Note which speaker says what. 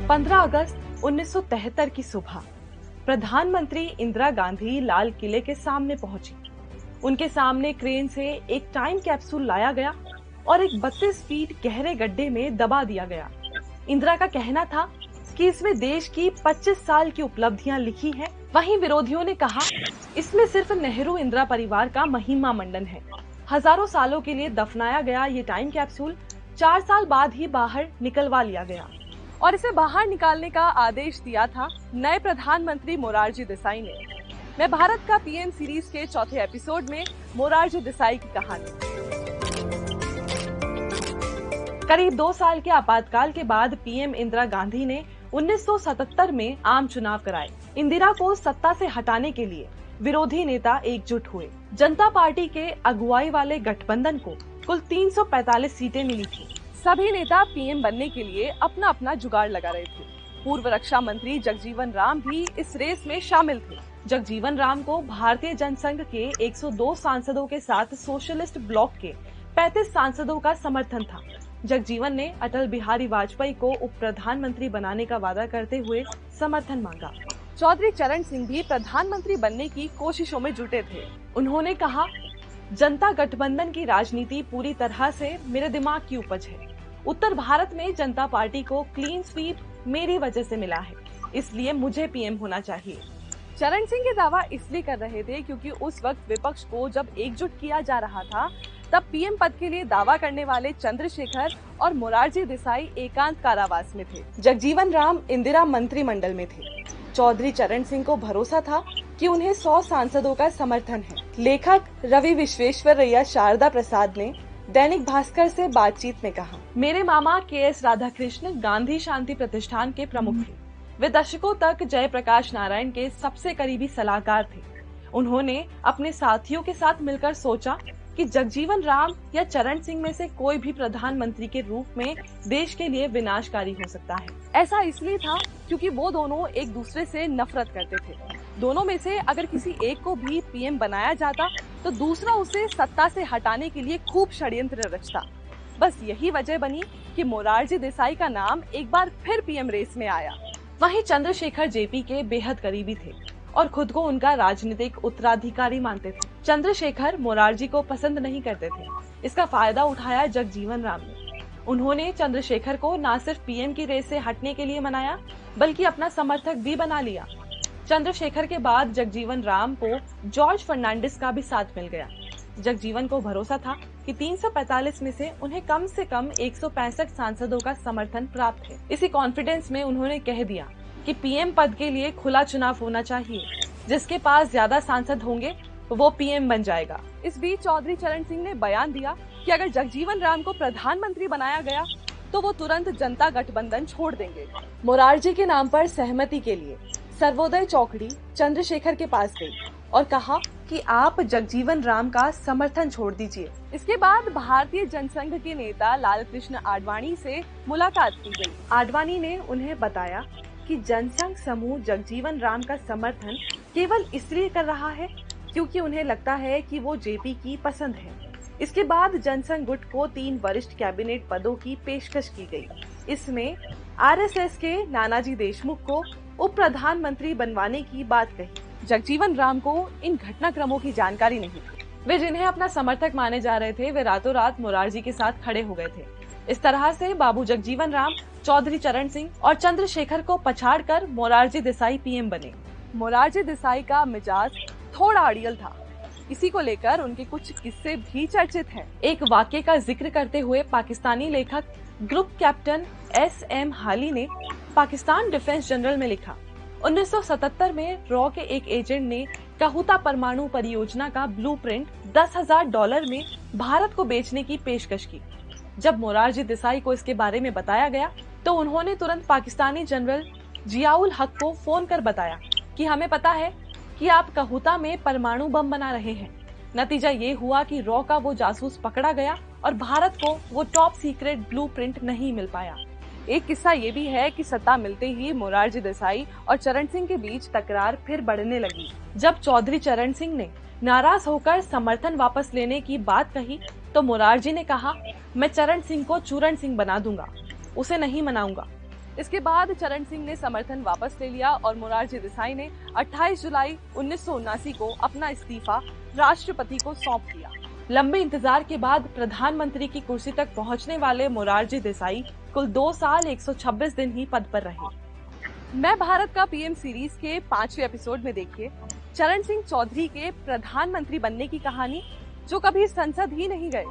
Speaker 1: 15 अगस्त 1973 की सुबह प्रधानमंत्री इंदिरा गांधी लाल किले के सामने पहुंची। उनके सामने क्रेन से एक टाइम कैप्सूल लाया गया और एक 32 फीट गहरे गड्ढे में दबा दिया गया। इंदिरा का कहना था कि इसमें देश की 25 साल की उपलब्धियां लिखी हैं। वहीं विरोधियों ने कहा, इसमें सिर्फ नेहरू इंदिरा परिवार का महिमा मंडन है। हजारों सालों के लिए दफनाया गया ये टाइम कैप्सूल 4 साल बाद ही बाहर निकलवा लिया गया और इसे बाहर निकालने का आदेश दिया था नए प्रधानमंत्री मोरारजी देसाई ने। मैं भारत का पीएम सीरीज के चौथे एपिसोड में मोरारजी देसाई की कहानी। करीब 2 साल के आपातकाल के बाद पीएम इंदिरा गांधी ने 1977 में आम चुनाव कराए। इंदिरा को सत्ता से हटाने के लिए विरोधी नेता एकजुट हुए। जनता पार्टी के अगुवाई वाले गठबंधन को कुल 345 सीटें मिली थी। सभी नेता पीएम बनने के लिए अपना अपना जुगाड़ लगा रहे थे। पूर्व रक्षा मंत्री जगजीवन राम भी इस रेस में शामिल थे। जगजीवन राम को भारतीय जनसंघ के 102 सांसदों के साथ सोशलिस्ट ब्लॉक के 35 सांसदों का समर्थन था। जगजीवन ने अटल बिहारी वाजपेयी को उप प्रधानमंत्री बनाने का वादा करते हुए समर्थन मांगा। चौधरी चरण सिंह भी प्रधानमंत्री बनने की कोशिशों में जुटे थे। उन्होंने कहा, जनता गठबंधन की राजनीति पूरी तरह से मेरे दिमाग की उपज है। उत्तर भारत में जनता पार्टी को क्लीन स्वीप मेरी वजह से मिला है, इसलिए मुझे पीएम होना चाहिए। चरण सिंह ये दावा इसलिए कर रहे थे क्योंकि उस वक्त विपक्ष को जब एकजुट किया जा रहा था, तब पीएम पद के लिए दावा करने वाले चंद्रशेखर और मोरारजी देसाई एकांत कारावास में थे। जगजीवन राम इंदिरा मंत्रिमंडल में थे। चौधरी चरण सिंह को भरोसा था कि उन्हें 100 सांसदों का समर्थन है। लेखक रवि विश्वेश्वरैया शारदा प्रसाद ने दैनिक भास्कर से बातचीत में कहा, मेरे मामा के.एस. राधाकृष्ण गांधी शांति प्रतिष्ठान के प्रमुख थे। वे दशकों तक जयप्रकाश नारायण के सबसे करीबी सलाहकार थे। उन्होंने अपने साथियों के साथ मिलकर सोचा कि जगजीवन राम या चरण सिंह में से कोई भी प्रधानमंत्री के रूप में देश के लिए विनाशकारी हो सकता है। ऐसा इसलिए था क्योंकि वो दोनों एक दूसरे से नफरत करते थे। दोनों में से अगर किसी एक को भी पीएम बनाया जाता तो दूसरा उसे सत्ता से हटाने के लिए खूब षड्यंत्र रचता। बस यही वजह बनी कि मोरारजी देसाई का नाम एक बार फिर पीएम रेस में आया। वहीं चंद्रशेखर जेपी के बेहद करीबी थे और खुद को उनका राजनीतिक उत्तराधिकारी मानते थे। चंद्रशेखर मोरारजी को पसंद नहीं करते थे। इसका फायदा उठाया जगजीवन राम ने। उन्होंने चंद्रशेखर को न सिर्फ पीएम की रेस से हटने के लिए मनाया, बल्कि अपना समर्थक भी बना लिया। चंद्रशेखर के बाद जगजीवन राम को जॉर्ज फर्नांडिस का भी साथ मिल गया। जगजीवन को भरोसा था कि 345 में से उन्हें कम से कम 165 सांसदों का समर्थन प्राप्त है। इसी कॉन्फिडेंस में उन्होंने कह दिया कि पीएम पद के लिए खुला चुनाव होना चाहिए। जिसके पास ज्यादा सांसद होंगे वो पीएम बन जाएगा। इस बीच चौधरी चरण सिंह ने बयान दिया कि अगर जगजीवन राम को प्रधानमंत्री बनाया गया तो वो तुरंत जनता गठबंधन छोड़ देंगे। मोरारजी के नाम पर सहमति के लिए सर्वोदय चौकड़ी चंद्रशेखर के पास गई और कहा कि आप जगजीवन राम का समर्थन छोड़ दीजिए। इसके बाद भारतीय जनसंघ के नेता लालकृष्ण आडवाणी से मुलाकात की गई। आडवाणी ने उन्हें बताया कि जनसंघ समूह जगजीवन राम का समर्थन केवल इसलिए कर रहा है क्योंकि उन्हें लगता है कि वो जेपी की पसंद है। इसके बाद जनसंघ गुट को 3 वरिष्ठ कैबिनेट पदों की पेशकश की गई। इसमें आरएसएस के नानाजी देशमुख को उप प्रधानमंत्री बनवाने की बात कही। जगजीवन राम को इन घटनाक्रमों की जानकारी नहीं थी। वे जिन्हें अपना समर्थक माने जा रहे थे, वे रातों रात मोरारजी के साथ खड़े हो गए थे। इस तरह से बाबू जगजीवन राम, चौधरी चरण सिंह और चंद्रशेखर को पछाड़कर मोरारजी देसाई पीएम बने। मोरारजी देसाई का मिजाज थोड़ा अड़ियल था। इसी को लेकर उनके कुछ किस्से भी चर्चित हैं। एक वाक्य का जिक्र करते हुए पाकिस्तानी लेखक ग्रुप कैप्टन S.M. हाली ने पाकिस्तान डिफेंस जनरल में लिखा, 1977 में रॉ के एक एजेंट ने कहूता परमाणु परियोजना का ब्लूप्रिंट $10,000 में भारत को बेचने की पेशकश की। जब मोरारजी देसाई को इसके बारे में बताया गया तो उन्होंने तुरंत पाकिस्तानी जनरल जियाउल हक को फोन कर बताया कि हमें पता है कि आप कहूता में परमाणु बम बना रहे हैं। नतीजा ये हुआ कि रॉ का वो जासूस पकड़ा गया और भारत को वो टॉप सीक्रेट ब्लूप्रिंट नहीं मिल पाया। एक किस्सा ये भी है कि सत्ता मिलते ही मोरारजी देसाई और चरण सिंह के बीच तकरार फिर बढ़ने लगी। जब चौधरी चरण सिंह ने नाराज होकर समर्थन वापस लेने की बात कही तो मोरारजी ने कहा, मैं चरण सिंह को चूरण सिंह बना दूंगा, उसे नहीं मनाऊंगा। इसके बाद चरण सिंह ने समर्थन वापस ले लिया और मोरारजी देसाई ने 28 जुलाई 1979 को अपना इस्तीफा राष्ट्रपति को सौंप दिया। लंबे इंतजार के बाद प्रधानमंत्री की कुर्सी तक पहुंचने वाले मोरारजी देसाई कुल 2 साल 126 दिन ही पद पर रहे। मैं भारत का पीएम सीरीज के 5वें एपिसोड में देखिए चरण सिंह चौधरी के प्रधानमंत्री बनने की कहानी, जो कभी संसद ही नहीं गए।